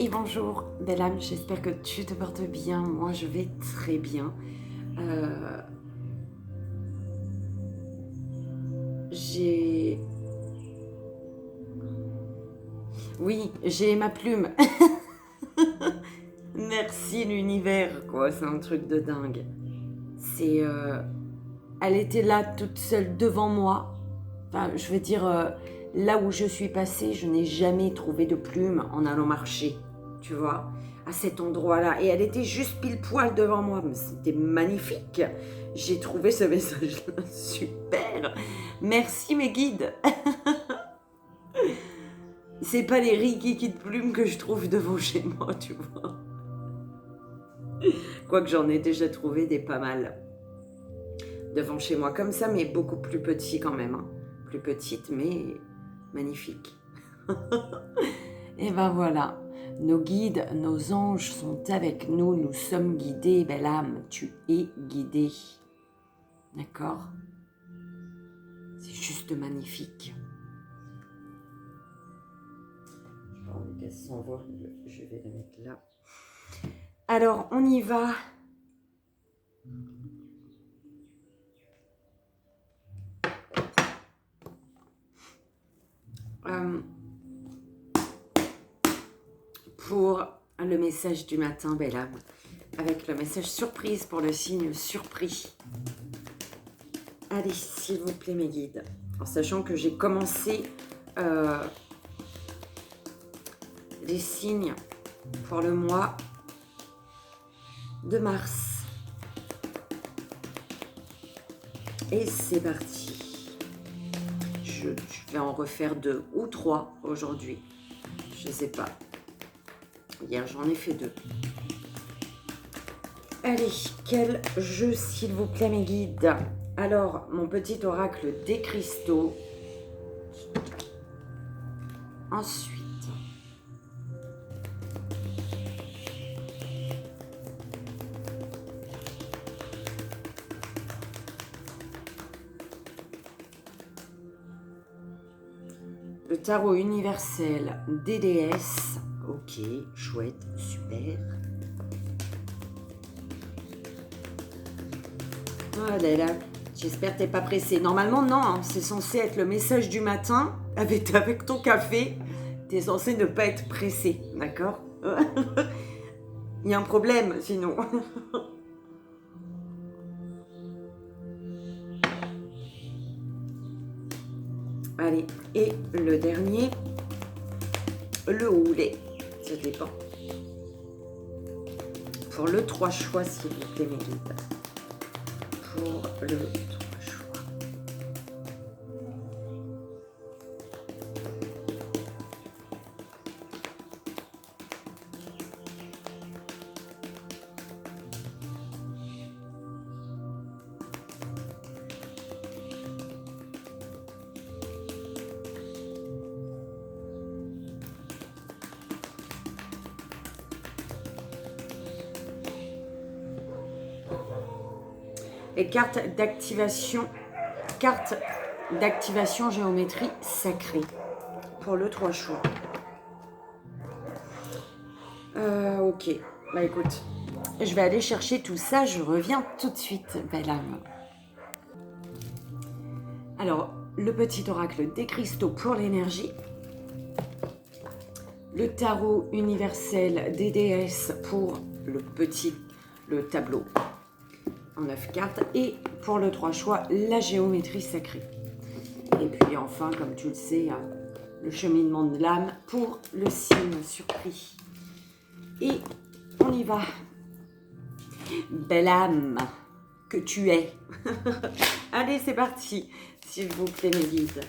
Et bonjour, belle âme, j'espère que tu te portes bien. Moi, je vais très bien. J'ai ma plume. Merci l'univers, quoi. C'est un truc de dingue. Elle était là toute seule devant moi. Enfin, je veux dire, là où je suis passée, je n'ai jamais trouvé de plume en allant marcher, tu vois, à cet endroit-là. Et elle était juste pile poil devant moi. C'était magnifique. J'ai trouvé ce message-là super. Merci mes guides. C'est pas les rikiki de plumes que je trouve devant chez moi, tu vois. Quoique j'en ai déjà trouvé des pas mal devant chez moi comme ça, mais beaucoup plus petits quand même, hein. Plus petite, mais magnifique. Et ben voilà, nos guides, nos anges sont avec nous, nous sommes guidés, belle âme, tu es guidée. D'accord? C'est juste magnifique. Je pas envie qu'elle s'envole, je vais la mettre là. Alors, on y va. Pour le message du matin, belle âme, avec le message surprise pour le signe surpris. Allez, s'il vous plaît, mes guides. En sachant que j'ai commencé les signes pour le mois de mars. Et c'est parti. Je vais en refaire 2 ou 3 aujourd'hui. Je ne sais pas. Hier, j'en ai fait 2. Allez, quel jeu, s'il vous plaît, mes guides. Alors, mon petit oracle des cristaux. Ensuite, le tarot universel des déesses. Ok, chouette, super. Oh là là, j'espère que t'es pas pressé. Normalement, non, hein, c'est censé être le message du matin. Avec ton café, t'es censé ne pas être pressé, d'accord? Il y a un problème, sinon. Allez, et le dernier, le houlet, ça dépend. Pour le 3 choix, s'il vous plaît, mes guides. Pour le 3 choix. Et carte d'activation géométrie sacrée pour le 3 choix. Ok, bah écoute, je vais aller chercher tout ça, je reviens tout de suite, belle âme. Alors, le petit oracle des cristaux pour l'énergie, le tarot universel des déesses pour le tableau en 9 cartes, et pour le 3 choix, la géométrie sacrée. Et puis enfin, comme tu le sais, le cheminement de l'âme pour le signe surpris. Et on y va. Belle âme que tu es. Allez, c'est parti, s'il vous plaît, mes guides.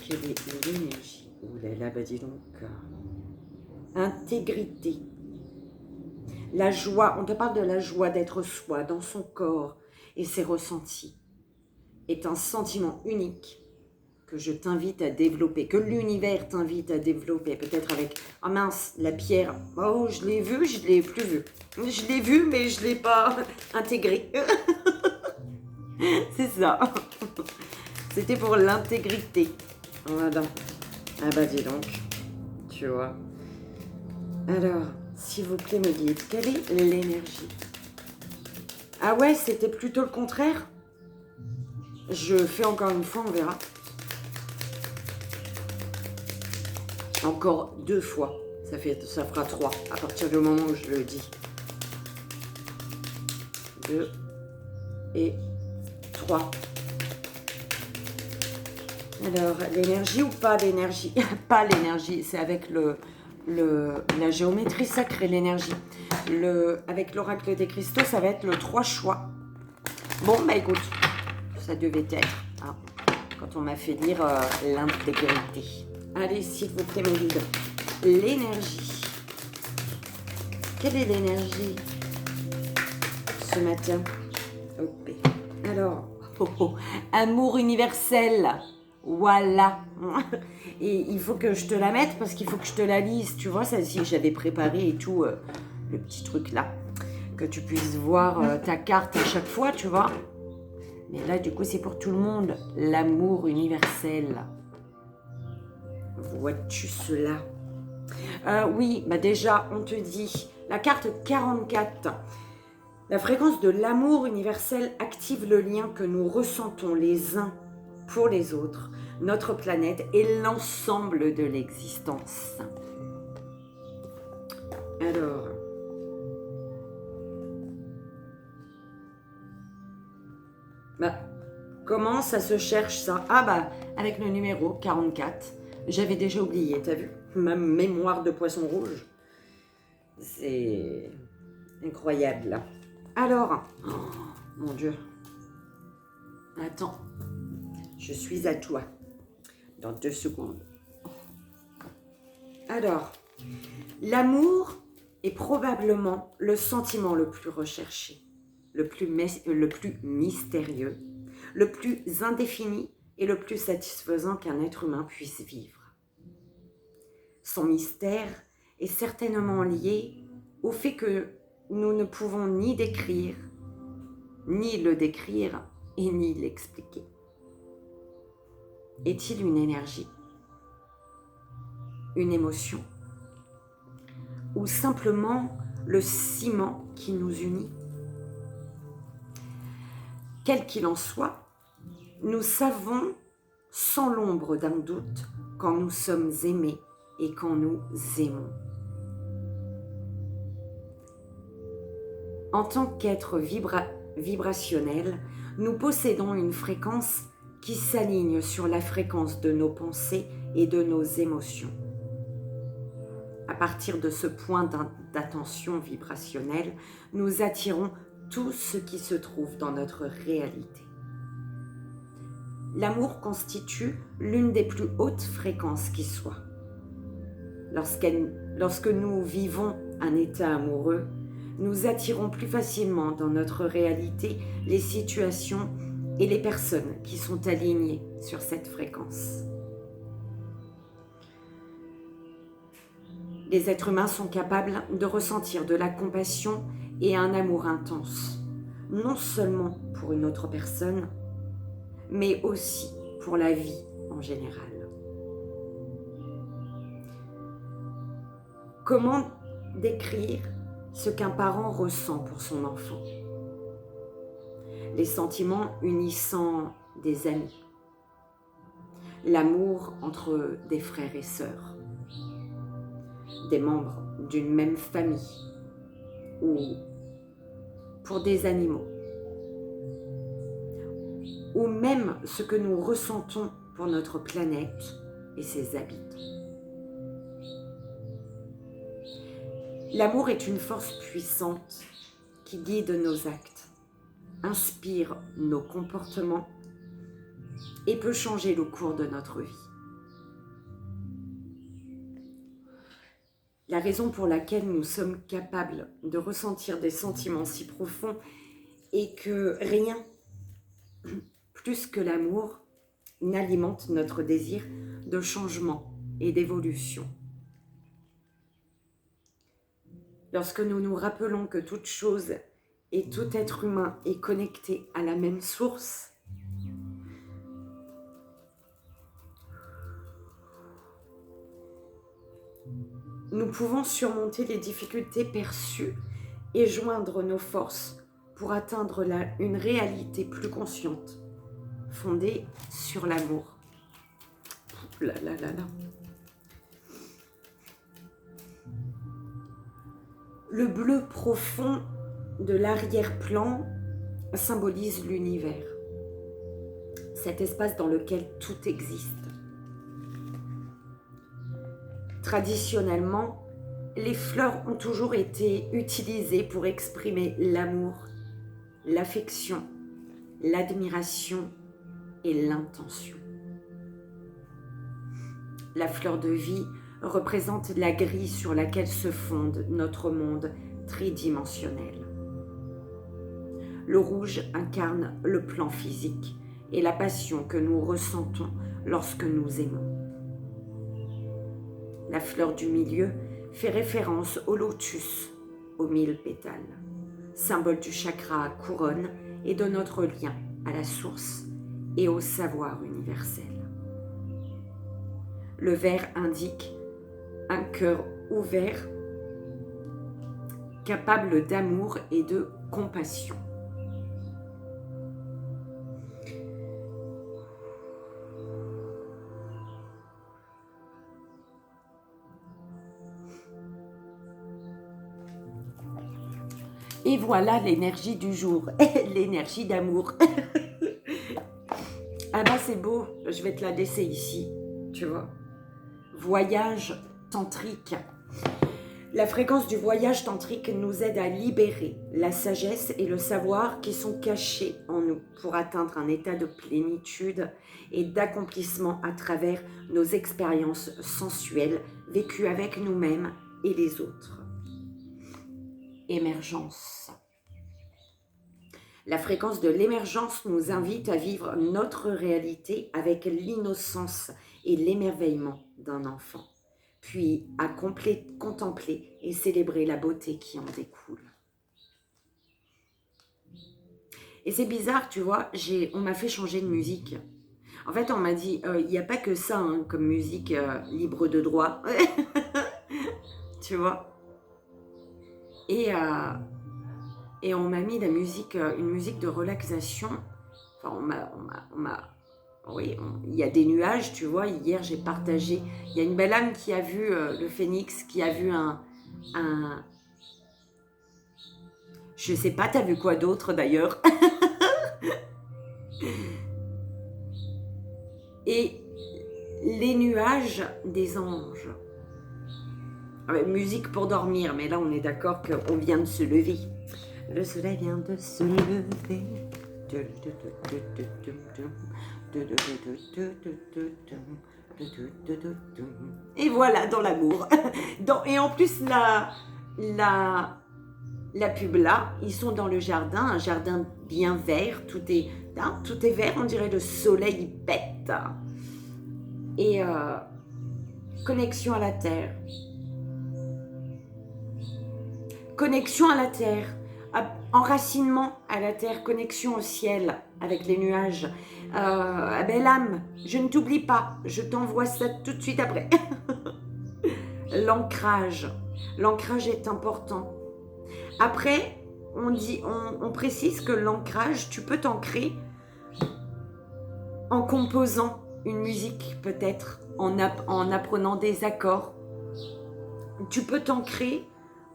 Quelle est l'énergie? Ouh là là, bah dis donc. Intégrité. La joie, on te parle de la joie d'être soi dans son corps et ses ressentis, est un sentiment unique que je t'invite à développer, que l'univers t'invite à développer, peut-être avec, oh mince, la pierre, oh je l'ai vue, je ne l'ai plus vue. Je l'ai vue, mais je ne l'ai pas intégrée. C'est ça. C'était pour l'intégrité. Voilà. Ah bah dis donc. tu vois. Alors, s'il vous plaît, me dites, quelle est l'énergie? Ah ouais, c'était plutôt le contraire. Je fais encore une fois, on verra. Encore 2 fois. Ça fera 3 à partir du moment où je le dis. 2 et 3. Alors, l'énergie ou pas l'énergie? Pas l'énergie, c'est avec la géométrie sacrée, l'énergie. Avec l'oracle des cristaux, ça va être le 3 choix. Bon, bah écoute, ça devait être, hein, quand on m'a fait lire l'intégrité. Allez, s'il vous plaît, mes guides. L'énergie. Quelle est l'énergie ce matin? Ok. Alors, amour universel. Voilà. Et il faut que je te la mette parce qu'il faut que je te la lise. Tu vois, celle-ci, j'avais préparé et tout, le petit truc là. Que tu puisses voir ta carte à chaque fois, tu vois. Mais là, du coup, c'est pour tout le monde. L'amour universel. Vois-tu cela? Oui, bah déjà, on te dit, la carte 44. La fréquence de l'amour universel active le lien que nous ressentons les uns pour les autres, notre planète et l'ensemble de l'existence. Alors, bah, comment ça se cherche ça? Ah bah, avec le numéro 44. J'avais déjà oublié, t'as vu? Ma mémoire de poisson rouge. C'est incroyable. Alors, oh, mon Dieu. Attends, je suis à toi. Dans 2 secondes. Alors, l'amour est probablement le sentiment le plus recherché, le plus mystérieux, le plus indéfini et le plus satisfaisant qu'un être humain puisse vivre. Son mystère est certainement lié au fait que nous ne pouvons ni décrire, ni le décrire et ni l'expliquer. Est-il une énergie, une émotion, ou simplement le ciment qui nous unit? Quel qu'il en soit, nous savons sans l'ombre d'un doute quand nous sommes aimés et quand nous aimons. En tant qu'être vibrationnel, nous possédons une fréquence qui s'aligne sur la fréquence de nos pensées et de nos émotions. À partir de ce point d'attention vibrationnelle, nous attirons tout ce qui se trouve dans notre réalité. L'amour constitue l'une des plus hautes fréquences qui soit. Lorsque nous vivons un état amoureux, nous attirons plus facilement dans notre réalité les situations et les personnes qui sont alignées sur cette fréquence. Les êtres humains sont capables de ressentir de la compassion et un amour intense, non seulement pour une autre personne, mais aussi pour la vie en général. Comment décrire ce qu'un parent ressent pour son enfant? Les sentiments unissant des amis, l'amour entre des frères et sœurs, des membres d'une même famille ou pour des animaux, ou même ce que nous ressentons pour notre planète et ses habitants. L'amour est une force puissante qui guide nos actes, inspire nos comportements et peut changer le cours de notre vie. La raison pour laquelle nous sommes capables de ressentir des sentiments si profonds est que rien, plus que l'amour, n'alimente notre désir de changement et d'évolution. Lorsque nous nous rappelons que toute chose et tout être humain est connecté à la même source, nous pouvons surmonter les difficultés perçues et joindre nos forces pour atteindre une réalité plus consciente, fondée sur l'amour. Là, là, là, là. Le bleu profond de l'arrière-plan symbolise l'univers, cet espace dans lequel tout existe. Traditionnellement, les fleurs ont toujours été utilisées pour exprimer l'amour, l'affection, l'admiration et l'intention. La fleur de vie représente la grille sur laquelle se fonde notre monde tridimensionnel. Le rouge incarne le plan physique et la passion que nous ressentons lorsque nous aimons. La fleur du milieu fait référence au lotus, aux 1000 pétales, symbole du chakra couronne et de notre lien à la source et au savoir universel. Le vert indique un cœur ouvert, capable d'amour et de compassion. Et voilà l'énergie du jour, l'énergie d'amour. Ah bah c'est beau, je vais te la laisser ici, tu vois. Voyage tantrique. La fréquence du voyage tantrique nous aide à libérer la sagesse et le savoir qui sont cachés en nous pour atteindre un état de plénitude et d'accomplissement à travers nos expériences sensuelles vécues avec nous-mêmes et les autres. Émergence. La fréquence de l'émergence nous invite à vivre notre réalité avec l'innocence et l'émerveillement d'un enfant, puis à contempler et célébrer la beauté qui en découle. Et c'est bizarre, tu vois, on m'a fait changer de musique. En fait, on m'a dit, il n'y a pas que ça comme musique libre de droit. Tu vois. Et on m'a mis une musique de relaxation. Enfin, il y a des nuages, tu vois. Hier, j'ai partagé. Il y a une belle âme qui a vu le phénix, qui a vu je sais pas, t'as vu quoi d'autre d'ailleurs? Et les nuages des anges. Musique pour dormir, mais là on est d'accord qu'on vient de se lever. Le soleil vient de se lever. Et voilà, dans l'amour. Et en plus, la pub là, ils sont dans le jardin, un jardin bien vert, tout est vert, on dirait le soleil pète. Et connexion à la terre. Connexion à la terre, enracinement à la terre, connexion au ciel avec les nuages. Belle âme, je ne t'oublie pas, je t'envoie ça tout de suite après. L'ancrage. L'ancrage est important. Après, on précise que l'ancrage, tu peux t'ancrer en composant une musique peut-être, en apprenant des accords. Tu peux t'ancrer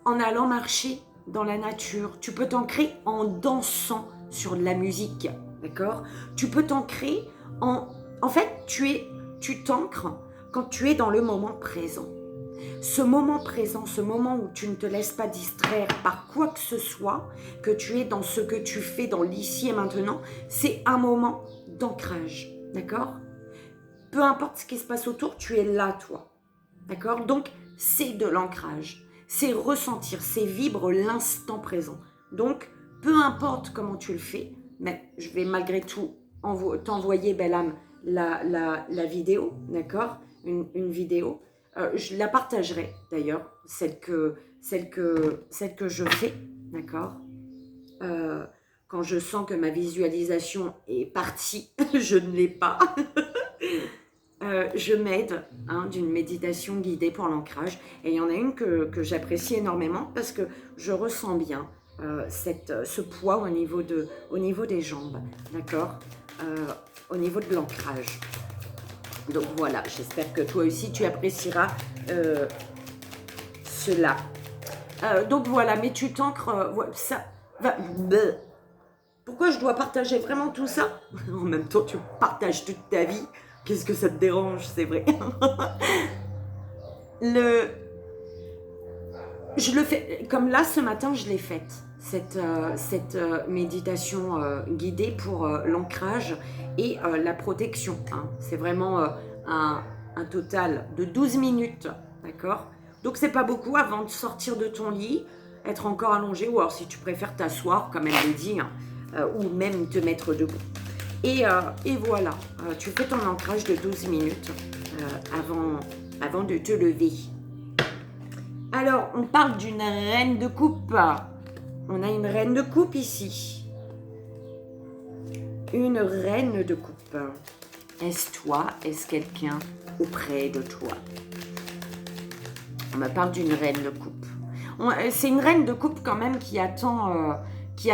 en allant marcher dans la nature. Tu peux t'ancrer en dansant sur de la musique, d'accord? Tu peux t'ancrer en fait, tu t'ancres quand tu es dans le moment présent. Ce moment présent, ce moment où tu ne te laisses pas distraire par quoi que ce soit, que tu es dans ce que tu fais dans l'ici et maintenant, c'est un moment d'ancrage, d'accord? Peu importe ce qui se passe autour, tu es là, toi, d'accord? Donc, c'est de l'ancrage. C'est ressentir, c'est vivre l'instant présent. Donc, peu importe comment tu le fais, mais je vais malgré tout t'envoyer, belle âme, la vidéo, d'accord? Une vidéo. Je la partagerai d'ailleurs, celle que je fais, d'accord? Quand je sens que ma visualisation est partie, je ne l'ai pas. je m'aide d'une méditation guidée pour l'ancrage. Et il y en a une que j'apprécie énormément parce que je ressens bien ce poids au niveau des jambes, d'accord, au niveau de l'ancrage. Donc voilà, j'espère que toi aussi tu apprécieras cela. Donc voilà, mais tu t'ancres, ça va... Pourquoi je dois partager vraiment tout ça? En même temps, tu partages toute ta vie. Qu'est-ce que ça te dérange, c'est vrai. Je le fais, comme là, ce matin, je l'ai faite. Cette méditation guidée pour l'ancrage et la protection. C'est vraiment un total de 12 minutes, d'accord? Donc, c'est pas beaucoup avant de sortir de ton lit, être encore allongé, ou alors si tu préfères t'asseoir, comme elle le dit, ou même te mettre debout. Et voilà, tu fais ton ancrage de 12 minutes avant de te lever. Alors, on parle d'une reine de coupe. On a une reine de coupe ici. Une reine de coupe. Est-ce toi? Est-ce quelqu'un auprès de toi? On me parle d'une reine de coupe. C'est une reine de coupe quand même qui attend, tu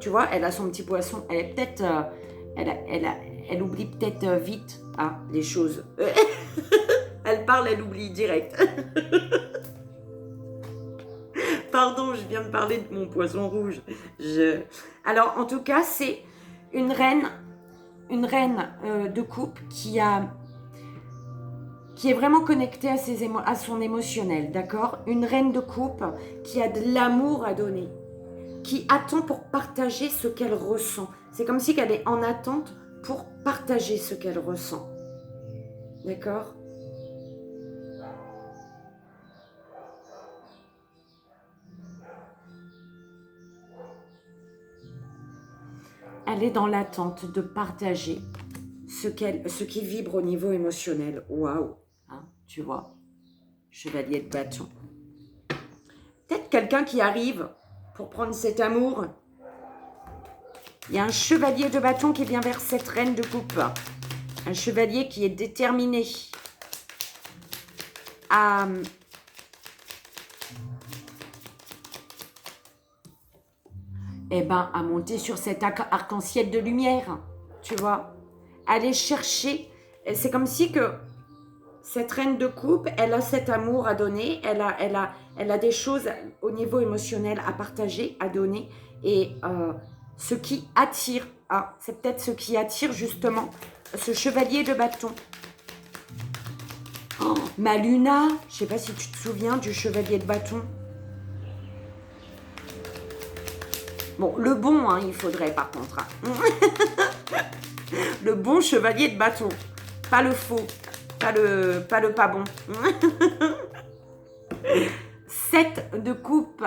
vois, elle a son petit poisson. Elle est peut-être, elle oublie peut-être vite les choses. Elle parle, elle oublie direct. Pardon, je viens de parler de mon poisson rouge. Alors, en tout cas, c'est une reine de coupe qui est vraiment connectée à son émotionnel, d'accord? Une reine de coupe qui a de l'amour à donner, qui attend pour partager ce qu'elle ressent. C'est comme si elle est en attente pour partager ce qu'elle ressent, d'accord? Elle est dans l'attente de partager ce qui vibre au niveau émotionnel. Waouh, tu vois, chevalier de bâton. Peut-être quelqu'un qui arrive pour prendre cet amour. Il y a un chevalier de bâton qui vient vers cette reine de coupe. Un chevalier qui est déterminé à monter sur cet arc-en-ciel de lumière, tu vois. Aller chercher, c'est comme si que cette reine de coupe, elle a cet amour à donner, elle a des choses au niveau émotionnel à partager, à donner, et ce qui attire, c'est peut-être ce qui attire justement ce chevalier de bâton. Oh, ma Luna, je sais pas si tu te souviens du chevalier de bâton. Bon, le bon, il faudrait par contre. Le bon chevalier de bâton, pas le faux, pas le pas bon. 7 de coupe.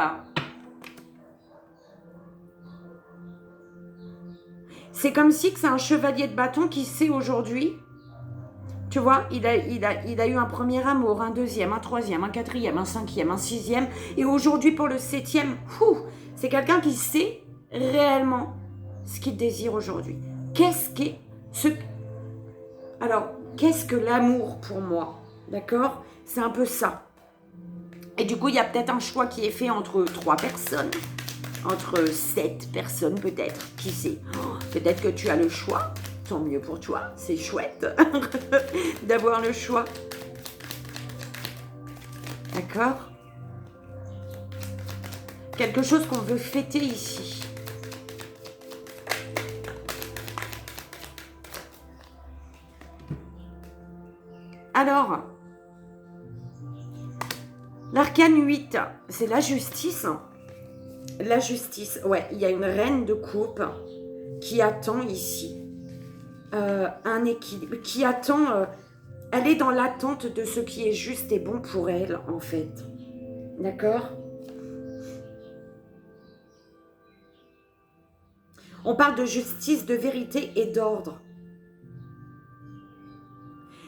C'est comme si c'est un chevalier de bâton qui sait aujourd'hui, tu vois, il a eu un premier amour, un deuxième, un troisième, un quatrième, un cinquième, un sixième, et aujourd'hui pour le 7e, c'est quelqu'un qui sait réellement ce qu'il désire aujourd'hui. Alors, qu'est-ce que l'amour pour moi? D'accord? C'est un peu ça. Et du coup, il y a peut-être un choix qui est fait entre 3 personnes, entre 7 personnes peut-être, qui sait? Peut-être que tu as le choix, tant mieux pour toi, c'est chouette d'avoir le choix. D'accord? Quelque chose qu'on veut fêter ici. Alors, l'arcane 8, c'est la justice. La justice, ouais, il y a une reine de coupe qui attend ici un équilibre, qui attend, elle est dans l'attente de ce qui est juste et bon pour elle, en fait. D'accord? On parle de justice, de vérité et d'ordre.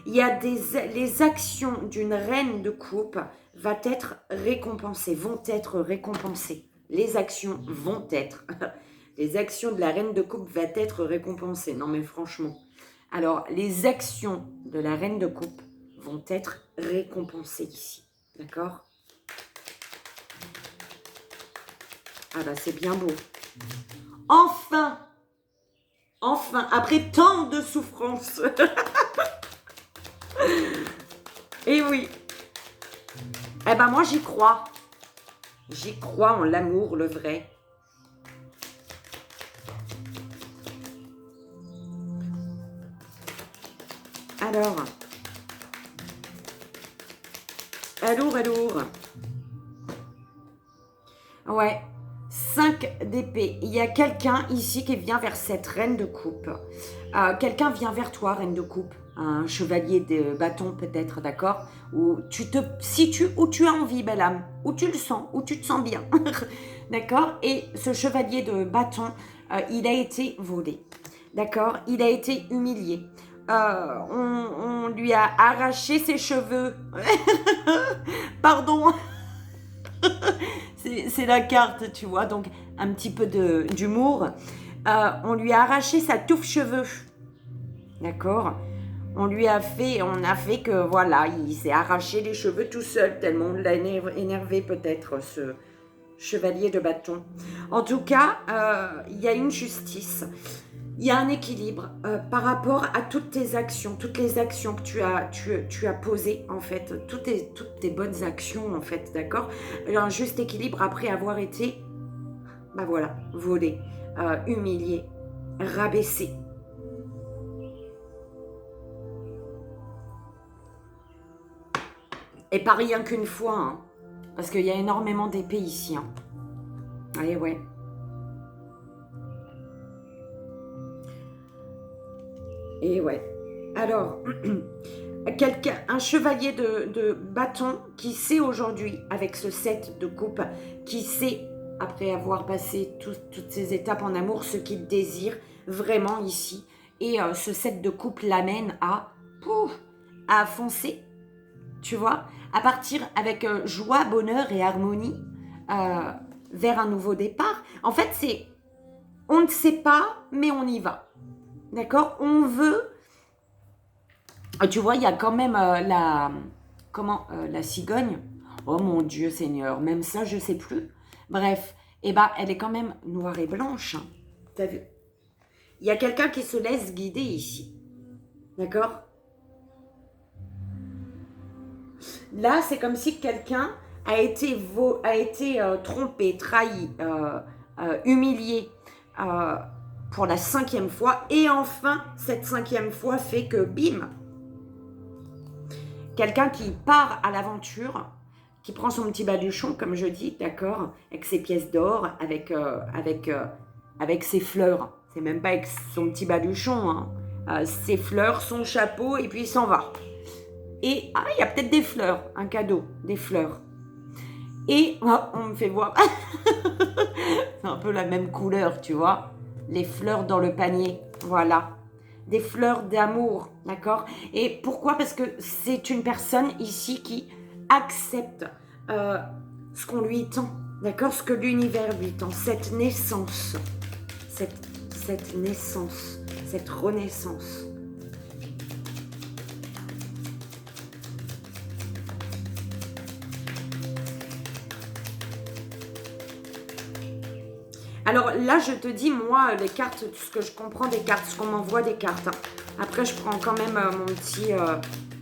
Il y a les actions d'une reine de coupe vont être récompensées. Les actions vont être. Les actions de la reine de coupe vont être récompensées. Non mais franchement, Alors, les actions de la reine de coupe vont être récompensées ici. D'accord? Ah bah, c'est bien beau. Enfin! Enfin, après tant de souffrances. Et oui. Eh ben, moi, j'y crois. J'y crois en l'amour, le vrai. Alors, alors. Ouais, 5 d'épée. Il y a quelqu'un ici qui vient vers cette reine de coupe. Quelqu'un vient vers toi, reine de coupe. Un chevalier de bâton peut-être, d'accord? Où tu te situes où tu as envie, belle âme. Où tu le sens, où tu te sens bien. D'accord? Et ce chevalier de bâton, il a été volé. D'accord? Il a été humilié. On lui a arraché ses cheveux. Pardon. C'est la carte, tu vois, donc un petit peu d'humour. On lui a arraché sa touffe cheveux. D'accord? On a fait que, voilà, il s'est arraché les cheveux tout seul, tellement on l'a énervé peut-être, ce chevalier de bâton. En tout cas, il y a une justice. Il y a un équilibre par rapport à toutes tes actions, toutes les actions que tu as posées, en fait, toutes tes bonnes actions, en fait, d'accord? Un juste équilibre après avoir été, bah voilà, volé, humilié, rabaissé. Et pas rien qu'une fois, hein, parce qu'il y a énormément d'épées ici. Hein. Allez, ouais. Et ouais. Alors, un chevalier de bâton qui sait aujourd'hui, avec ce set de coupe, qui sait, après avoir passé toutes ces étapes en amour, ce qu'il désire vraiment ici. Et ce set de coupe l'amène à foncer, tu vois, à partir avec joie, bonheur et harmonie vers un nouveau départ. En fait, on ne sait pas, mais on y va. D'accord? On veut... Tu vois, il y a quand même la cigogne. Oh mon Dieu Seigneur, même ça, je sais plus. Bref, elle est quand même noire et blanche. Hein. T'as vu? Il y a quelqu'un qui se laisse guider ici. D'accord? Là, c'est comme si quelqu'un a été trompé, trahi, humilié pour la 5e fois. Et enfin, cette 5e fois fait que bim, quelqu'un qui part à l'aventure, qui prend son petit baluchon, comme je dis, d'accord, avec ses pièces d'or, avec ses fleurs. C'est même pas avec son petit baluchon, hein. Ses fleurs, son chapeau, et puis il s'en va. Et il y a peut-être des fleurs, un cadeau, des fleurs. Et on me fait voir, c'est un peu la même couleur, tu vois, les fleurs dans le panier, voilà. Des fleurs d'amour, d'accord? Et pourquoi? Parce que c'est une personne ici qui accepte ce qu'on lui tend, d'accord? Ce que l'univers lui tend, cette naissance, cette naissance, cette renaissance. Alors là, je te dis, moi, les cartes, ce que je comprends des cartes, ce qu'on m'envoie des cartes. Hein. Après, je prends quand même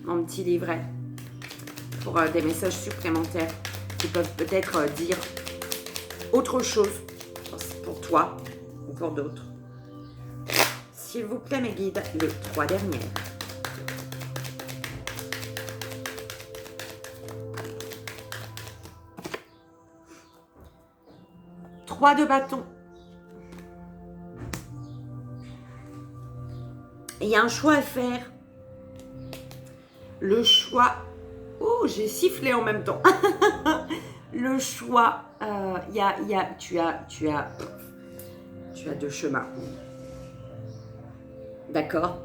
mon petit livret pour des messages supplémentaires qui peuvent peut-être dire autre chose pour toi ou pour d'autres. S'il vous plaît, mes guides, les 3 dernières. Trois de bâton. Il y a un choix à faire. Le choix... Oh, j'ai sifflé en même temps. Le choix... tu as 2 chemins. D'accord?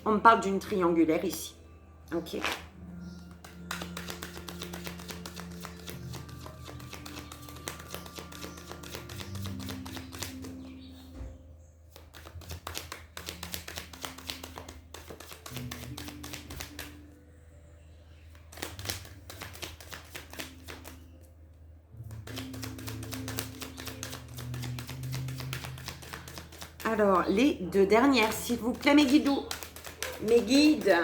On me parle d'une triangulaire ici. Ok? Alors, les 2 dernières, s'il vous plaît, mes guides. Mes guides.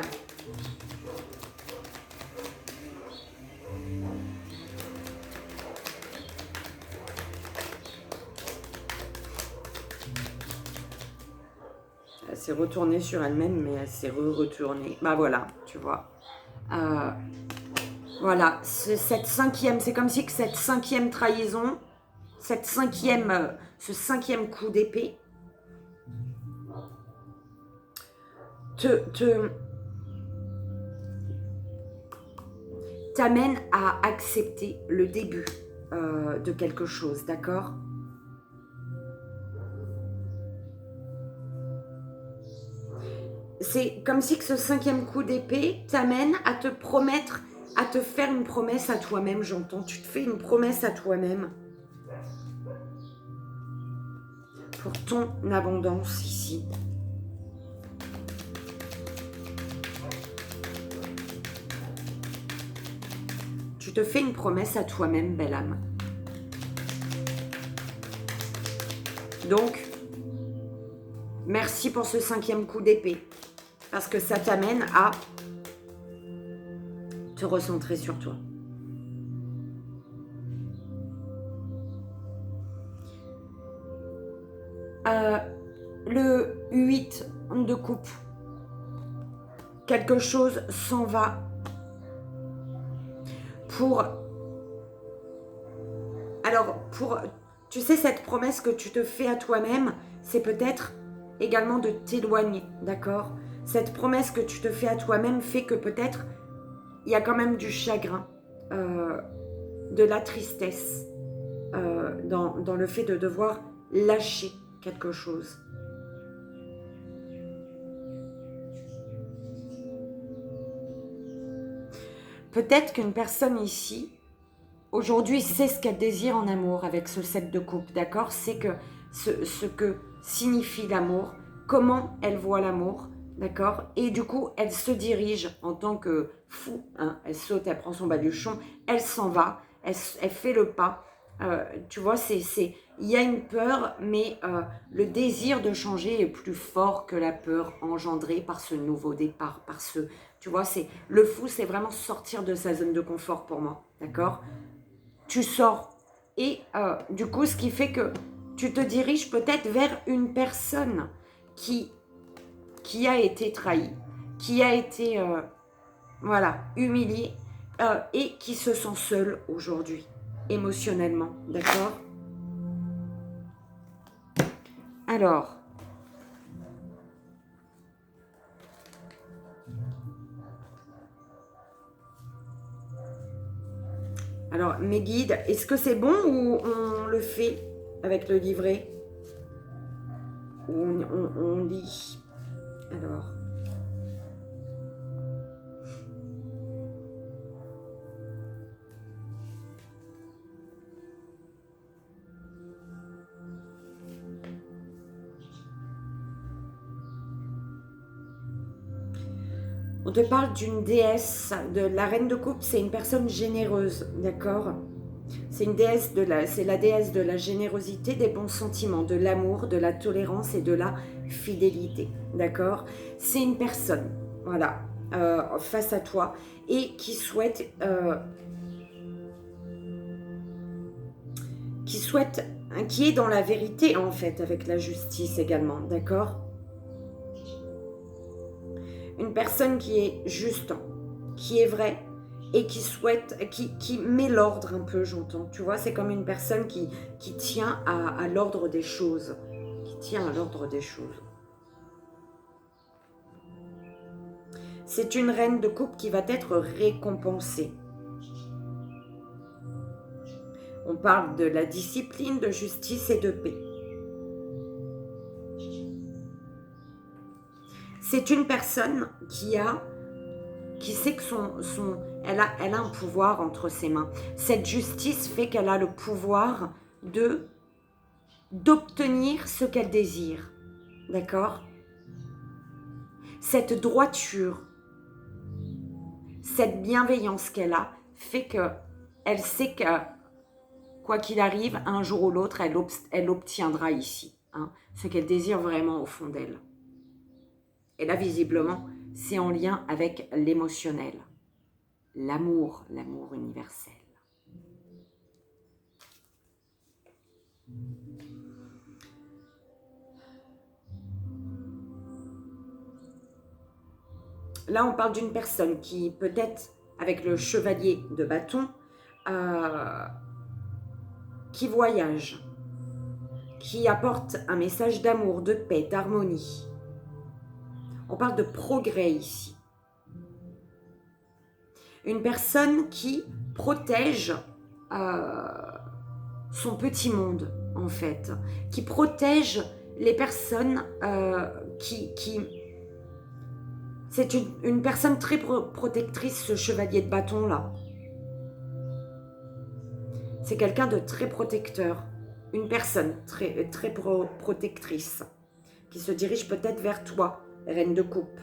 Elle s'est retournée sur elle-même, mais elle s'est retournée. Bah voilà, tu vois. Voilà, cette 5e, c'est comme si que cette 5e trahison, ce 5e coup d'épée, t'amène à accepter le début de quelque chose, d'accord? C'est comme si que ce 5e coup d'épée t'amène à te promettre, à te faire une promesse à toi-même, j'entends. Tu te fais une promesse à toi-même pour ton abondance ici. Tu te fais une promesse à toi-même, belle âme. Donc, merci pour ce 5e coup d'épée. Parce que ça t'amène à te recentrer sur toi. Le 8 de coupe. Quelque chose s'en va tu sais, cette promesse que tu te fais à toi-même, c'est peut-être également de t'éloigner, d'accord? Cette promesse que tu te fais à toi-même fait que peut-être il y a quand même du chagrin, de la tristesse dans le fait de devoir lâcher quelque chose. Peut-être qu'une personne ici, aujourd'hui, sait ce qu'elle désire en amour avec ce 7 de coupe, d'accord? C'est que ce que signifie l'amour, comment elle voit l'amour, d'accord? Et du coup, elle se dirige en tant que fou, hein, elle saute, elle prend son baluchon, elle s'en va, elle fait le pas. Tu vois, il y a une peur, mais le désir de changer est plus fort que la peur engendrée par ce nouveau départ, tu vois, le fou, c'est vraiment sortir de sa zone de confort pour moi, d'accord? Tu sors et du coup, ce qui fait que tu te diriges peut-être vers une personne qui a été trahie, qui a été humiliée et qui se sent seule aujourd'hui, émotionnellement, d'accord? Alors, mes guides, est-ce que c'est bon ou on le fait avec le livret? Ou on lit? Alors... On te parle d'une déesse, de la reine de coupe, c'est une personne généreuse, d'accord? C'est la déesse de la générosité, des bons sentiments, de l'amour, de la tolérance et de la fidélité, d'accord? C'est une personne, voilà, face à toi et qui souhaite, qui est dans la vérité en fait, avec la justice également, d'accord? Une personne qui est juste, qui est vraie et qui souhaite, qui met l'ordre un peu, j'entends. Tu vois, c'est comme une personne qui tient à l'ordre des choses. Qui tient à l'ordre des choses. C'est une reine de coupe qui va être récompensée. On parle de la discipline, de justice et de paix. C'est une personne qui sait que elle a un pouvoir entre ses mains. Cette justice fait qu'elle a le pouvoir d'obtenir ce qu'elle désire. D'accord? Cette droiture, cette bienveillance qu'elle a fait qu'elle sait que quoi qu'il arrive, un jour ou l'autre, elle obtiendra ici. hein, ce qu'elle désire vraiment au fond d'elle. Et là, visiblement, c'est en lien avec l'émotionnel, l'amour universel. Là, on parle d'une personne qui, peut-être, avec le chevalier de bâton, qui voyage, qui apporte un message d'amour, de paix, d'harmonie. On parle de progrès ici. Une personne qui protège son petit monde, en fait, qui protège les personnes C'est une personne très protectrice, ce chevalier de bâton-là. C'est quelqu'un de très protecteur. Une personne très protectrice qui se dirige peut-être vers toi, reine de coupe.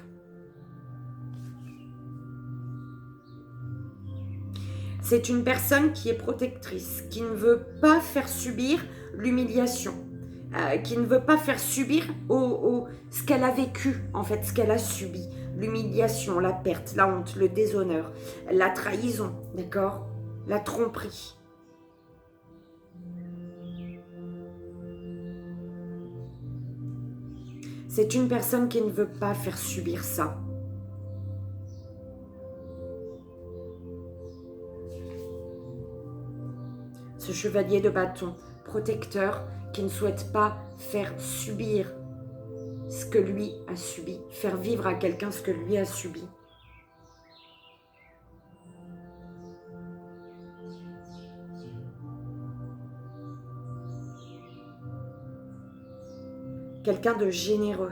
C'est une personne qui est protectrice, qui ne veut pas faire subir l'humiliation, qui ne veut pas faire subir ce qu'elle a vécu, en fait, ce qu'elle a subi. L'humiliation, la perte, la honte, le déshonneur, la trahison, d'accord? La tromperie. C'est une personne qui ne veut pas faire subir ça. Ce chevalier de bâton, protecteur, qui ne souhaite pas faire subir ce que lui a subi, faire vivre à quelqu'un ce que lui a subi. Quelqu'un de généreux.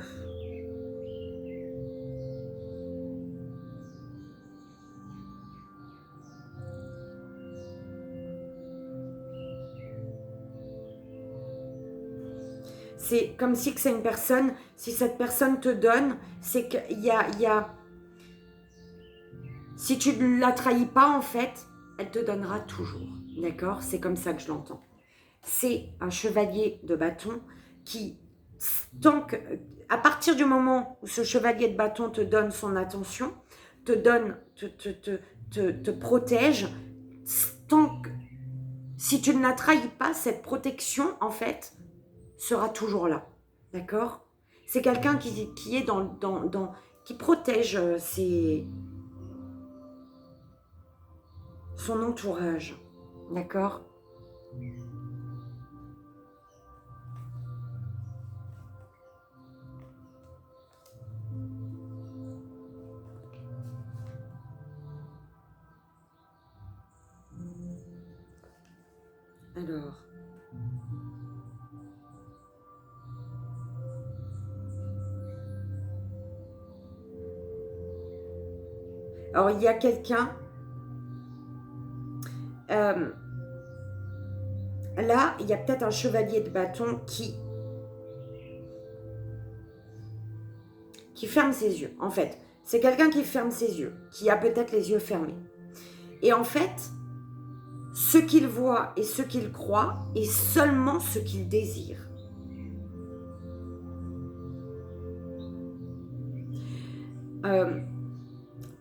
C'est comme si c'est une personne, si cette personne te donne, c'est qu'il y a... Si tu ne la trahis pas, en fait, elle te donnera toujours. D'accord? C'est comme ça que je l'entends. C'est un chevalier de bâton qui, à partir du moment où ce chevalier de bâton te donne son attention, te protège, si tu ne la trahis pas, cette protection, en fait, sera toujours là. D'accord? C'est quelqu'un qui est qui protège son entourage. D'accord? Alors, il y a quelqu'un... là, il y a peut-être un chevalier de bâton qui ferme ses yeux. En fait, c'est quelqu'un qui ferme ses yeux, qui a peut-être les yeux fermés. Et en fait, ce qu'il voit et ce qu'il croit est seulement ce qu'il désire.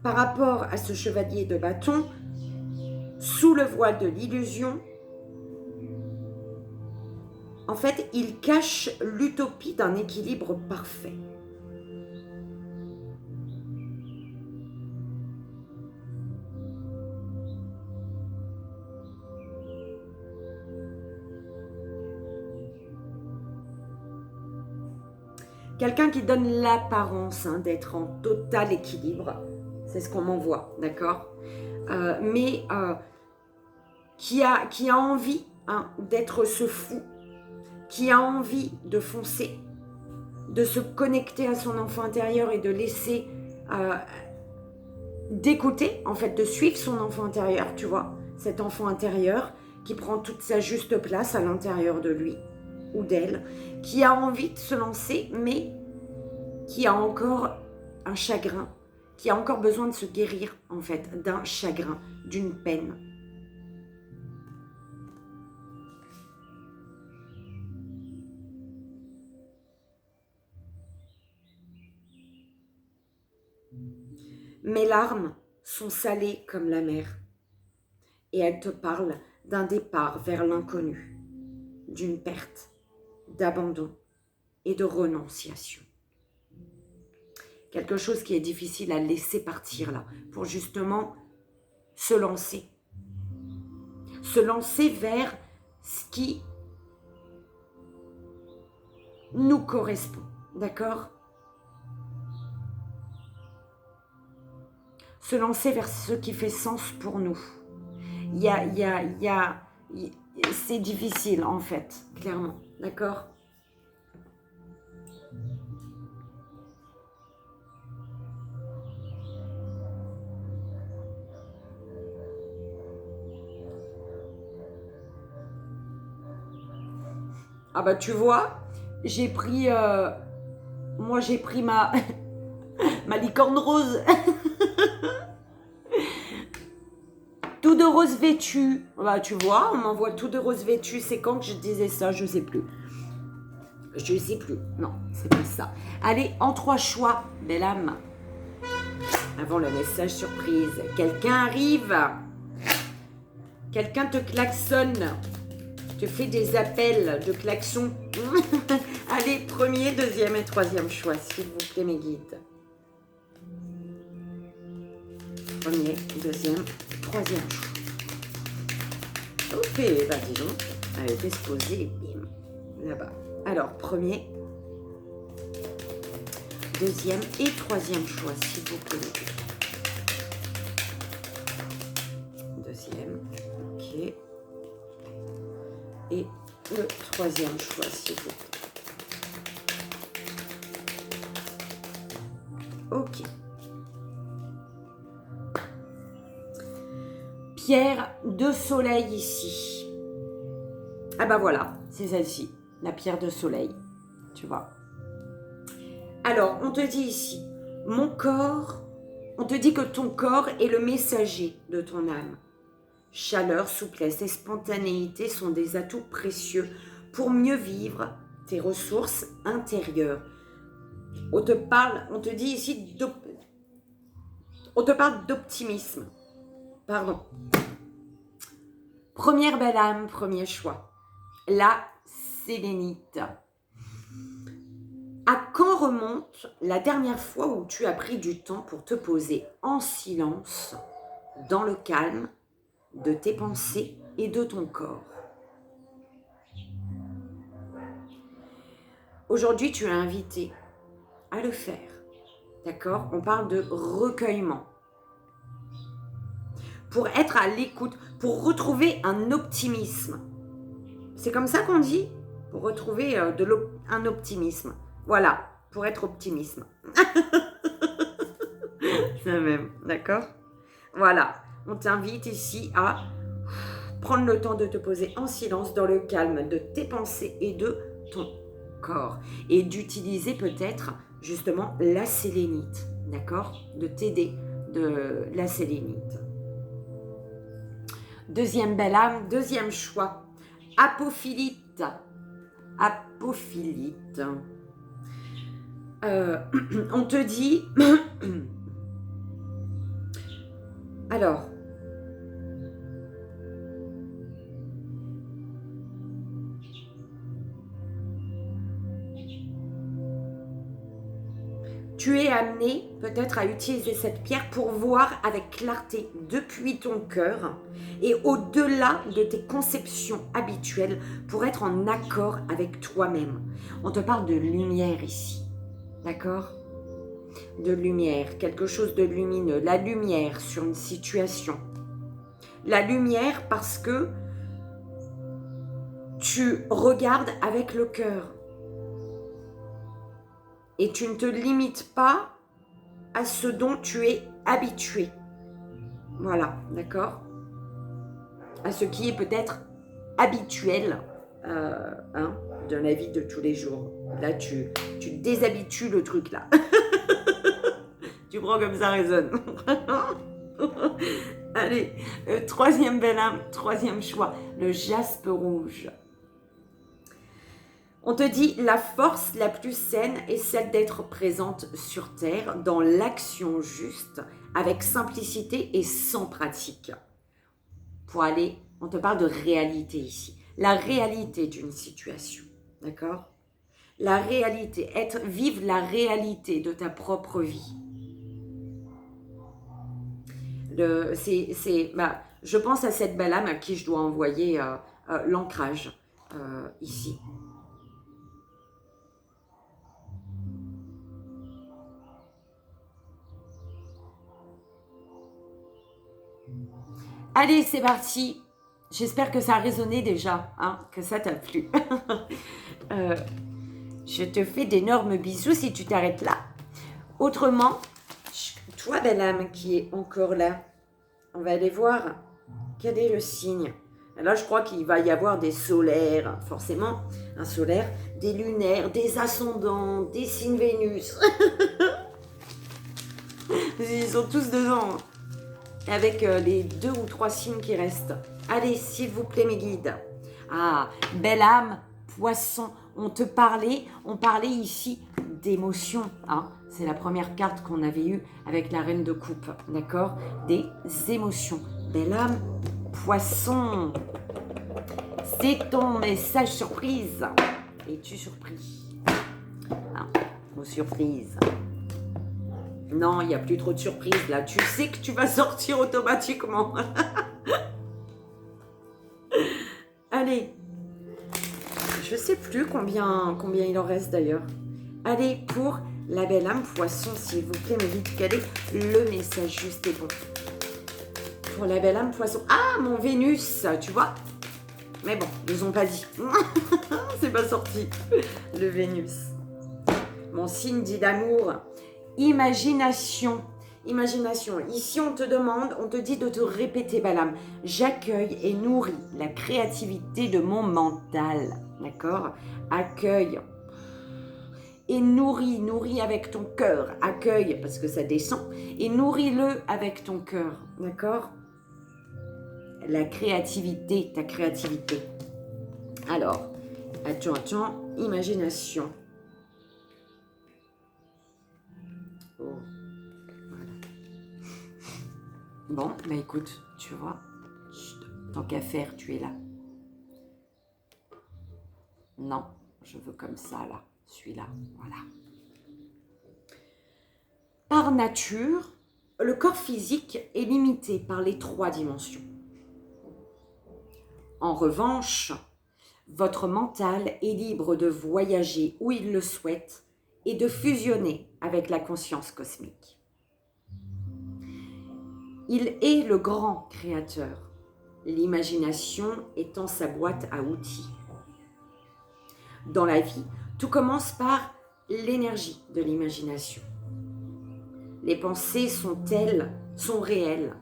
Par rapport à ce chevalier de bâton, sous le voile de l'illusion, en fait, il cache l'utopie d'un équilibre parfait. Quelqu'un qui donne l'apparence d'être en total équilibre, c'est ce qu'on m'envoie, d'accord? Mais qui a envie d'être ce fou, qui a envie de foncer, de se connecter à son enfant intérieur et de laisser, d'écouter, en fait, de suivre son enfant intérieur, tu vois, cet enfant intérieur qui prend toute sa juste place à l'intérieur de lui ou d'elle, qui a envie de se lancer, mais qui a encore un chagrin, qui a encore besoin de se guérir, en fait, d'un chagrin, d'une peine. Mes larmes sont salées comme la mer. Et elles te parlent d'un départ vers l'inconnu, d'une perte, d'abandon et de renonciation. Quelque chose qui est difficile à laisser partir là, pour justement se lancer. Se lancer vers ce qui nous correspond, d'accord? Se lancer vers ce qui fait sens pour nous. C'est difficile en fait, clairement, d'accord? Ah bah tu vois, j'ai pris, moi j'ai pris ma, ma licorne rose. Tout de rose vêtu. Bah tu vois, on m'envoie tout de rose vêtu. C'est quand que je disais ça? Je sais plus. Je sais plus. Non, c'est pas ça. Allez, en 3 choix, belle âme. Avant le message surprise. Quelqu'un arrive. Quelqu'un te klaxonne. Te fait des appels de klaxon. Allez, premier, deuxième et troisième choix, s'il vous plaît, mes guides. Premier, deuxième, troisième choix. Ok, bah dis donc. Elle était se poser, bim, là-bas. Alors, premier, deuxième et troisième choix, s'il vous plaît. Deuxième, ok. Et le troisième choix, s'il vous plaît. Ok. Pierre de soleil ici. Ah bah voilà, c'est celle-ci, la pierre de soleil, tu vois. Alors, on te dit ici, mon corps, on te dit que ton corps est le messager de ton âme. Chaleur, souplesse et spontanéité sont des atouts précieux pour mieux vivre tes ressources intérieures. On te dit ici, on te parle d'optimisme. Pardon. Première belle âme, premier choix. La sélénite. À quand remonte la dernière fois où tu as pris du temps pour te poser en silence, dans le calme de tes pensées et de ton corps? Aujourd'hui, tu es invité à le faire. D'accord? On parle de recueillement. Pour être à l'écoute, pour retrouver un optimisme. C'est comme ça qu'on dit? Pour retrouver un optimisme. Voilà, pour être optimisme. C'est même, d'accord? Voilà, on t'invite ici à prendre le temps de te poser en silence dans le calme de tes pensées et de ton corps. Et d'utiliser peut-être justement la sélénite, d'accord? De t'aider de la sélénite. Deuxième belle âme, deuxième choix. Apophilite. Apophilite. On te dit... Alors... Tu es amené peut-être à utiliser cette pierre pour voir avec clarté depuis ton cœur et au-delà de tes conceptions habituelles pour être en accord avec toi-même. On te parle de lumière ici, d'accord? De lumière, quelque chose de lumineux, la lumière sur une situation. La lumière parce que tu regardes avec le cœur. Et tu ne te limites pas à ce dont tu es habitué. Voilà, d'accord? À ce qui est peut-être habituel de la vie de tous les jours. Là, tu déshabitues le truc là. Tu prends comme ça résonne. Allez, troisième belle âme, troisième choix, le jaspe rouge. On te dit, la force la plus saine est celle d'être présente sur Terre dans l'action juste avec simplicité et sans pratique. Pour aller, on te parle de réalité ici. La réalité d'une situation, d'accord? La réalité, vivre la réalité de ta propre vie. Je pense à cette belle âme à qui je dois envoyer l'ancrage ici. Allez, c'est parti. J'espère que ça a résonné déjà, hein, que ça t'a plu. Je te fais d'énormes bisous si tu t'arrêtes là. Autrement, toi, belle âme qui est encore là, on va aller voir quel est le signe. Là, je crois qu'il va y avoir des solaires, forcément, un solaire, des lunaires, des ascendants, des signes Vénus. Ils sont tous dedans, avec les 2 ou 3 signes qui restent. Allez, s'il vous plaît, mes guides. Ah, belle âme, poisson, on parlait ici d'émotions, hein. C'est la première carte qu'on avait eue avec la reine de coupe, d'accord? Des émotions. Belle âme, poisson, c'est ton message surprise. Es-tu surpris? Hein, aux surprises. Non, il n'y a plus trop de surprises là. Tu sais que tu vas sortir automatiquement. Allez. Je ne sais plus combien il en reste d'ailleurs. Allez, pour la belle âme poisson, s'il vous plaît, me dites quel est le message juste et bon. Pour la belle âme poisson. Ah, mon Vénus, tu vois. Mais bon, ils n'ont pas dit. C'est pas sorti, le Vénus. Mon signe dit d'amour. Imagination. Imagination. Ici, on te dit de te répéter, belle âme. J'accueille et nourris la créativité de mon mental. D'accord? Accueille et nourris avec ton cœur. Accueille parce que ça descend et nourris-le avec ton cœur. D'accord? La créativité, ta créativité. Alors, attends, imagination. Oh, voilà. Bon, bah écoute, tu vois, tant qu'à faire, tu es là. Non, je veux comme ça, là, celui-là, voilà. Par nature, le corps physique est limité par les 3 dimensions. En revanche, votre mental est libre de voyager où il le souhaite et de fusionner avec la conscience cosmique. Il est le grand créateur, l'imagination étant sa boîte à outils. Dans la vie, tout commence par l'énergie de l'imagination. Les pensées sont réelles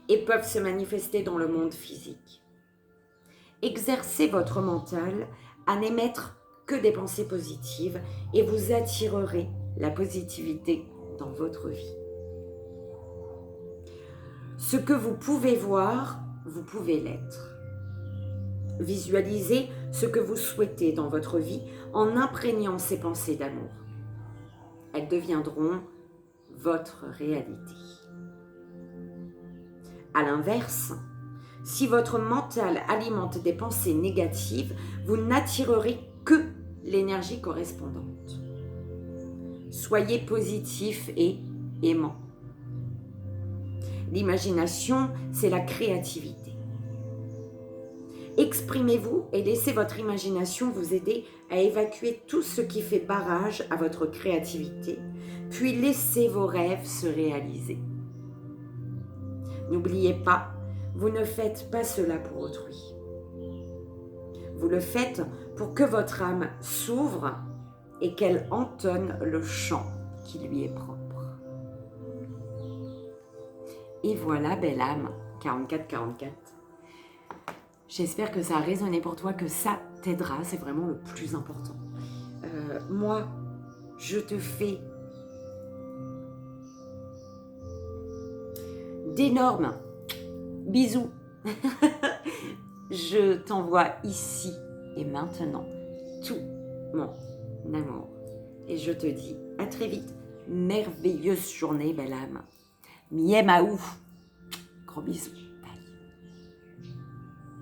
et peuvent se manifester dans le monde physique. Exercez votre mental à n'émettre que des pensées positives et vous attirerez la positivité dans votre vie. Ce que vous pouvez voir, vous pouvez l'être. Visualisez ce que vous souhaitez dans votre vie en imprégnant ces pensées d'amour. Elles deviendront votre réalité. À l'inverse, si votre mental alimente des pensées négatives, vous n'attirerez que l'énergie correspondante. Soyez positif et aimant. L'imagination, c'est la créativité. Exprimez-vous et laissez votre imagination vous aider à évacuer tout ce qui fait barrage à votre créativité, puis laissez vos rêves se réaliser. N'oubliez pas, vous ne faites pas cela pour autrui. Vous le faites pour que votre âme s'ouvre et qu'elle entonne le chant qui lui est propre. Et voilà, belle âme, 44-44. J'espère que ça a résonné pour toi, que ça t'aidera, c'est vraiment le plus important. Moi, je te fais d'énormes bisous. Je t'envoie ici et maintenant tout mon amour. Et je te dis à très vite. Merveilleuse journée, belle âme. Miemaou. Gros bisous.